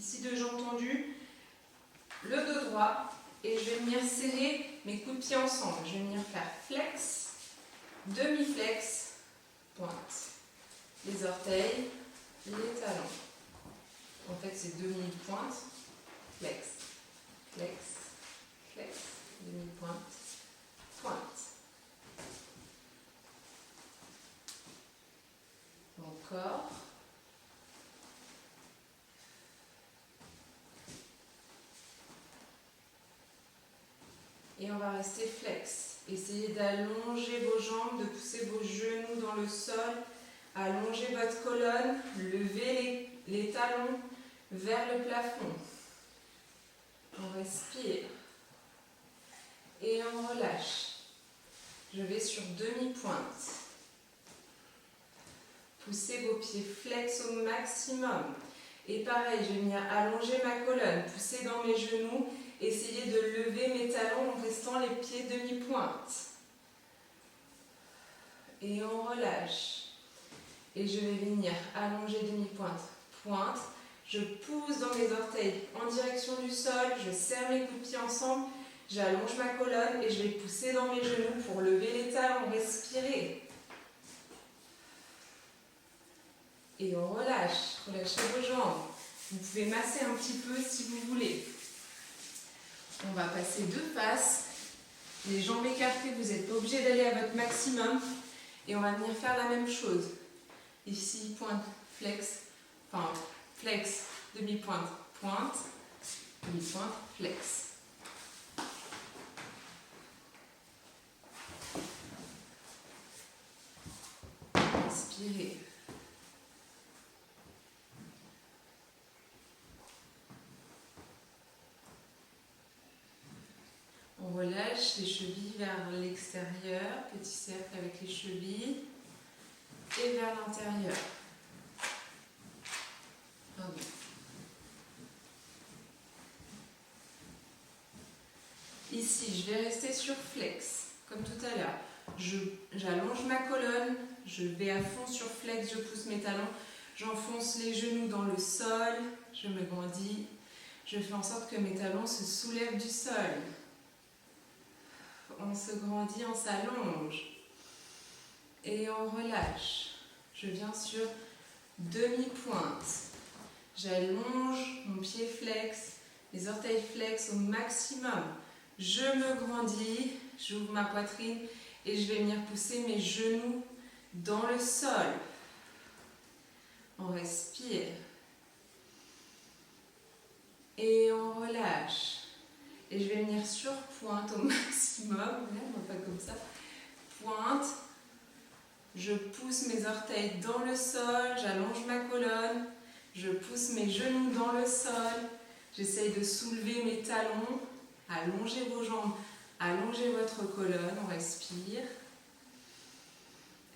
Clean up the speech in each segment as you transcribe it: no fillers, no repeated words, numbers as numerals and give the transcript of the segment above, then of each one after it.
Ici, deux jambes tendues, le dos droit. Et je vais venir serrer mes coups de pied ensemble. Je vais venir faire flex, demi-flex, pointe. Les orteils, les talons. En fait, c'est demi-pointe, flex, flex, flex, demi-pointe, pointe. Encore. Et on va rester flex. Essayez d'allonger vos jambes, de pousser vos genoux dans le sol. Allongez votre colonne, levez les talons vers le plafond. On respire. Et on relâche. Je vais sur demi-pointe. Poussez vos pieds flex au maximum. Et pareil, je vais venir allonger ma colonne, pousser dans mes genoux. Essayez de lever mes talons en restant les pieds demi-pointe. Et on relâche. Et je vais venir allonger demi-pointe, pointe. Je pousse dans mes orteils en direction du sol. Je serre mes coups de pied ensemble. J'allonge ma colonne et je vais pousser dans mes genoux pour lever les talons. Respirez. Et on relâche. Relâchez vos jambes. Vous pouvez masser un petit peu si vous voulez. On va passer deux faces. Les jambes écartées, vous n'êtes pas obligé d'aller à votre maximum. Et on va venir faire la même chose. Ici, pointe, flex, enfin, flex, demi-pointe, pointe, demi-pointe, flex. Inspirez. On relâche les chevilles vers l'extérieur, petit cercle avec les chevilles, et vers l'intérieur. Ici, je vais rester sur flex, comme tout à l'heure. J'allonge ma colonne, je vais à fond sur flex, je pousse mes talons, j'enfonce les genoux dans le sol, je me grandis, je fais en sorte que mes talons se soulèvent du sol. On se grandit, on s'allonge. Et on relâche. Je viens sur demi-pointe. J'allonge mon pied flex, les orteils flex au maximum. Je me grandis, j'ouvre ma poitrine et je vais venir pousser mes genoux dans le sol. On respire. Et on relâche. Et je vais venir sur pointe au maximum. Non, pas comme ça. Pointe. Je pousse mes orteils dans le sol. J'allonge ma colonne. Je pousse mes genoux dans le sol. J'essaye de soulever mes talons. Allongez vos jambes. Allongez votre colonne. On respire.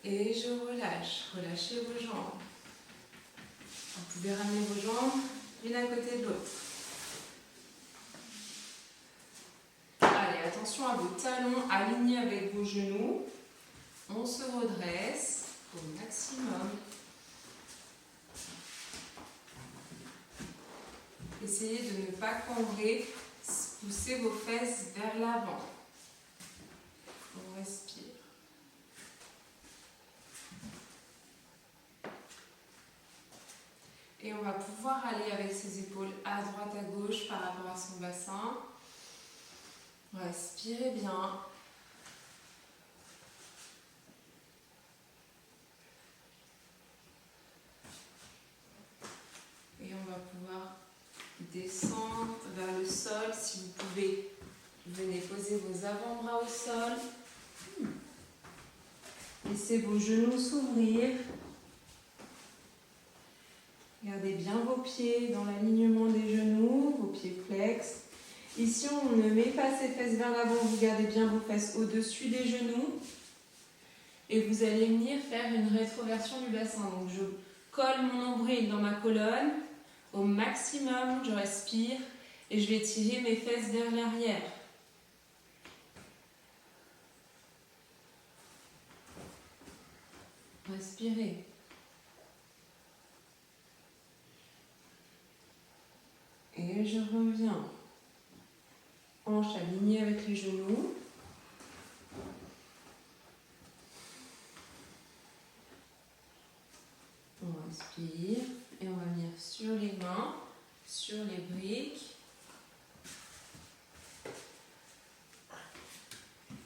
Et je relâche. Relâchez vos jambes. Vous pouvez ramener vos jambes l'une à côté de l'autre. Allez, attention à vos talons alignés avec vos genoux. On se redresse au maximum. Essayez de ne pas cambrer, poussez vos fesses vers l'avant. On respire. Et on va pouvoir aller avec ses épaules à droite, à gauche par rapport à son bassin. Respirez bien. Et on va pouvoir descendre vers le sol. Si vous pouvez, venez poser vos avant-bras au sol. Laissez vos genoux s'ouvrir. Gardez bien vos pieds dans l'alignement des genoux, vos pieds flex. Ici, on ne met pas ses fesses vers l'avant, vous gardez bien vos fesses au-dessus des genoux. Et vous allez venir faire une rétroversion du bassin. Donc, je colle mon nombril dans ma colonne. Au maximum, je respire et je vais tirer mes fesses vers l'arrière. Respirez. et je reviens. Hanche alignée avec les genoux. On inspire et on va venir sur les mains, sur les briques.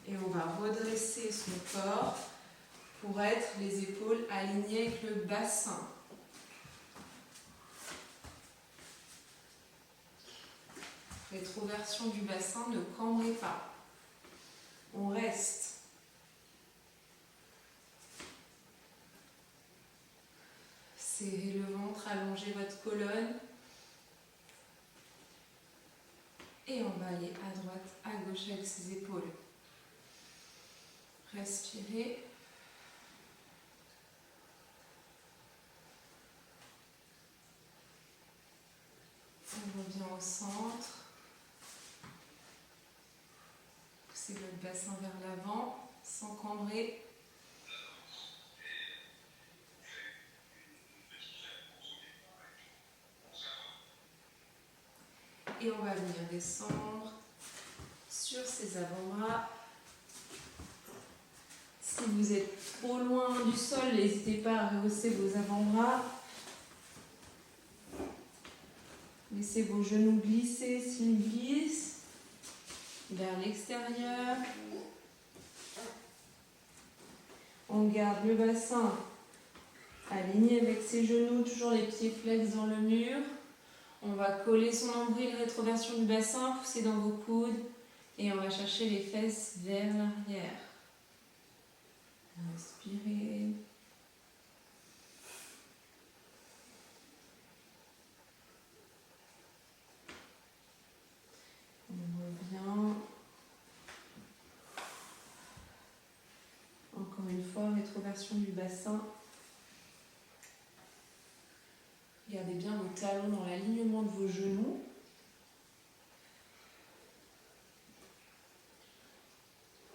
Et on va redresser son corps pour être les épaules alignées avec le bassin. Rétroversion du bassin, ne cambrez pas. On reste. Serrez le ventre, allongez votre colonne. Et on va aller à droite, à gauche avec ses épaules. Respirez. On revient au centre. Poussez votre bassin vers l'avant, sans cambrer. Et on va venir descendre sur ses avant-bras. Si vous êtes trop loin du sol, n'hésitez pas à rehausser vos avant-bras. Laissez vos genoux glisser s'ils glissent vers l'extérieur. On garde le bassin aligné avec ses genoux, toujours les pieds flex dans le mur. On va coller son nombril, rétroversion du bassin, pousser dans vos coudes et on va chercher les fesses vers l'arrière. Inspirez. On revient. Encore une fois, rétroversion du bassin. Gardez bien vos talons dans l'alignement de vos genoux.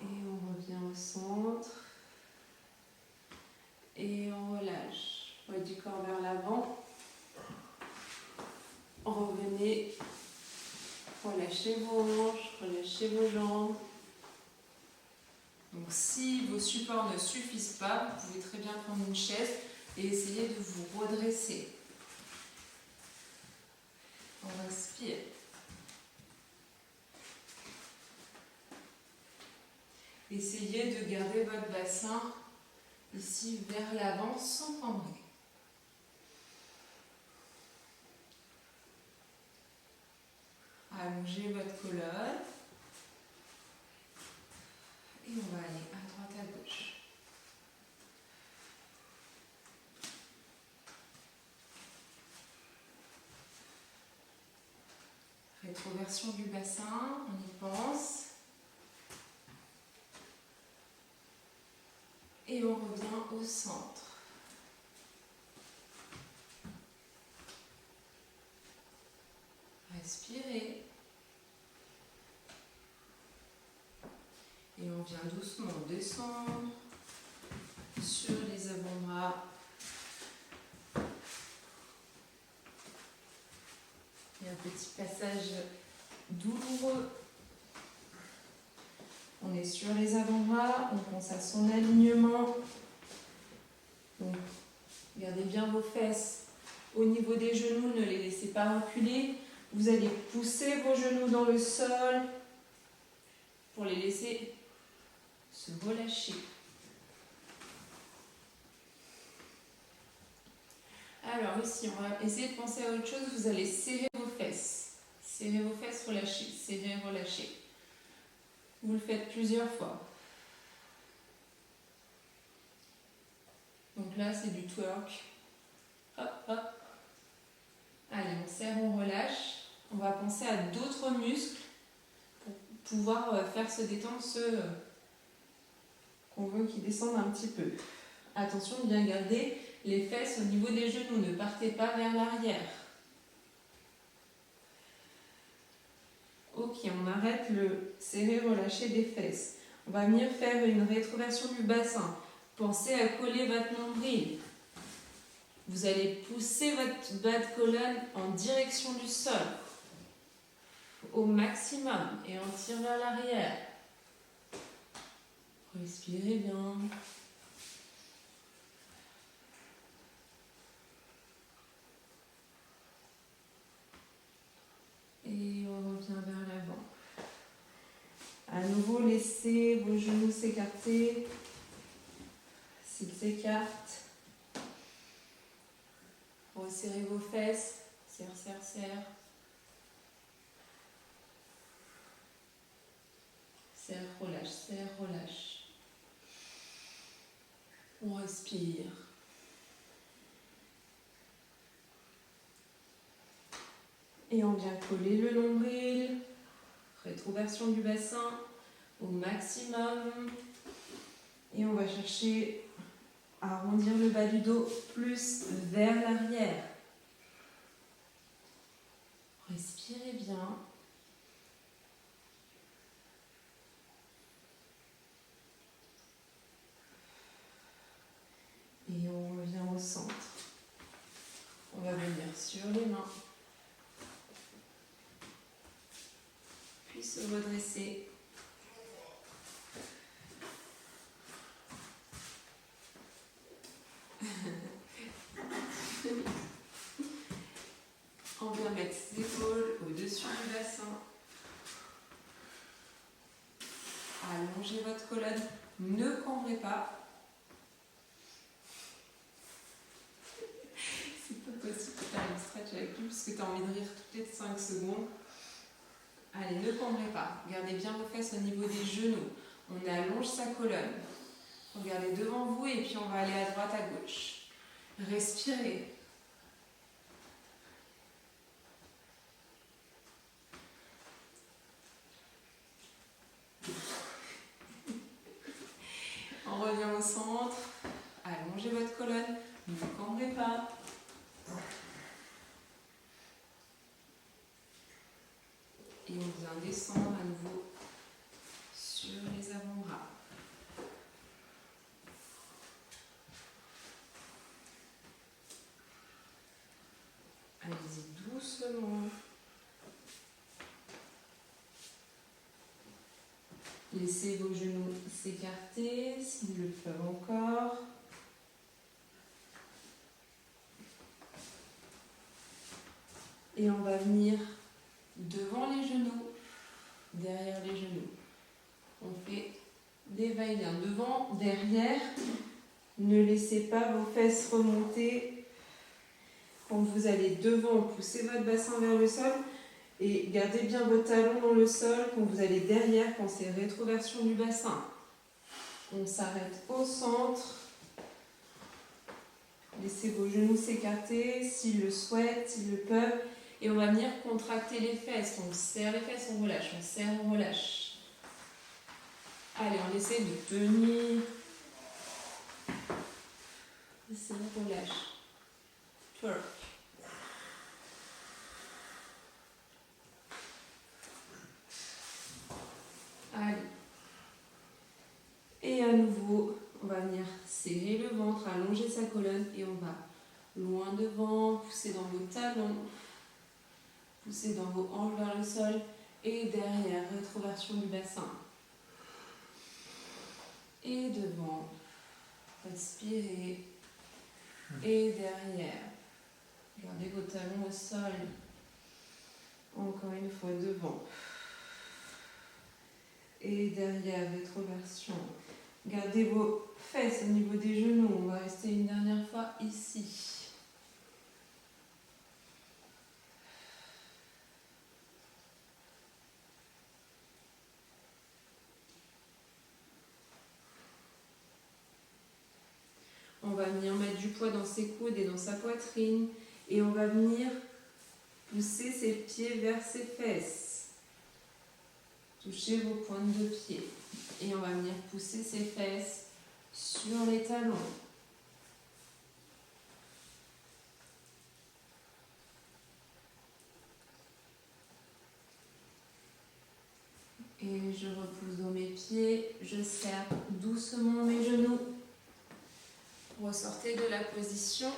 Et on revient au centre. Et on relâche. Poids du corps vers l'avant. Revenez. Relâchez vos hanches, relâchez vos jambes. Donc si vos supports ne suffisent pas, vous pouvez très bien prendre une chaise et essayer de vous redresser. On respire. Essayez de garder votre bassin ici vers l'avant sans cambrer. Allongez votre colonne. Et on va aller à droite, à gauche. Rétroversion du bassin, on y pense. Et on revient au centre. Respirez. Et on vient doucement descendre sur les avant-bras. Et un petit passage douloureux. On est sur les avant-bras, on pense à son alignement. Donc, gardez bien vos fesses au niveau des genoux, ne les laissez pas reculer. Vous allez pousser vos genoux dans le sol pour les laisser se relâcher. Alors ici, on va essayer de penser à autre chose. Vous allez serrer vos fesses. Serrez vos fesses, relâchez. Serrez, relâchez. Vous le faites plusieurs fois. Donc là, c'est du twerk. Hop, hop. Allez, on serre, on relâche. On va penser à d'autres muscles pour pouvoir faire se détendre ceux qu'on veut qui descendent un petit peu. Attention de bien garder les fesses au niveau des genoux. Ne partez pas vers l'arrière. Ok, on arrête le serrer-relâcher des fesses. On va venir faire une rétroversion du bassin. Pensez à coller votre nombril. Vous allez pousser votre bas de colonne en direction du sol. au maximum et on tire vers l'arrière. Respirez bien. Et on revient vers l'avant. À nouveau, laissez vos genoux s'écarter. S'ils s'écartent, resserrez vos fesses. Serre, serre, serre. Serre, relâche, serre, relâche. On respire. Et on vient coller le nombril. Rétroversion du bassin au maximum. Et on va chercher à arrondir le bas du dos plus vers l'arrière. Respirez bien. Et on revient au centre. On va venir sur les mains. Puis se redresser. On vient mettre ses épaules au-dessus du bassin. Allongez votre colonne. Ne cambrez pas. C'est pas possible de faire une stretch avec lui parce que tu as envie de rire toutes les 5 secondes. Allez, ne cambrez pas. Gardez bien vos fesses au niveau des genoux. On allonge sa colonne. Regardez devant vous et puis on va aller à droite, à gauche. Respirez. On revient au centre. Allongez votre colonne. Ne cambrez pas. Et on vient descendre à nouveau sur les avant-bras. Allez-y doucement. Laissez vos genoux s'écarter s'ils le peuvent encore. Et on va venir devant les genoux, derrière les genoux. On fait des va-et-vient devant, derrière. Ne laissez pas vos fesses remonter. Quand vous allez devant, poussez votre bassin vers le sol et gardez bien vos talons dans le sol. Quand vous allez derrière, pensez rétroversion du bassin. On s'arrête au centre. Laissez vos genoux s'écarter s'ils le souhaitent, s'ils le peuvent. Et on va venir contracter les fesses. On serre les fesses, on relâche, on serre, on relâche. Allez, on essaie de tenir. Laissez, on relâche. Twerk. Allez. Et à nouveau, on va venir serrer le ventre, allonger sa colonne et on va loin devant, pousser dans vos talons, pousser dans vos hanches vers le sol et derrière, rétroversion du bassin. Et devant, respirez et derrière. Gardez vos talons au sol. Encore une fois devant. Et derrière, rétroversion. Gardez vos fesses au niveau des genoux. On va rester une dernière fois ici. On va venir mettre du poids dans ses coudes et dans sa poitrine. Et on va venir pousser ses pieds vers ses fesses. Touchez vos pointes de pied. Et on va venir pousser ses fesses sur les talons. Et je repousse dans mes pieds. Je serre doucement mes genoux. Ressortez de la position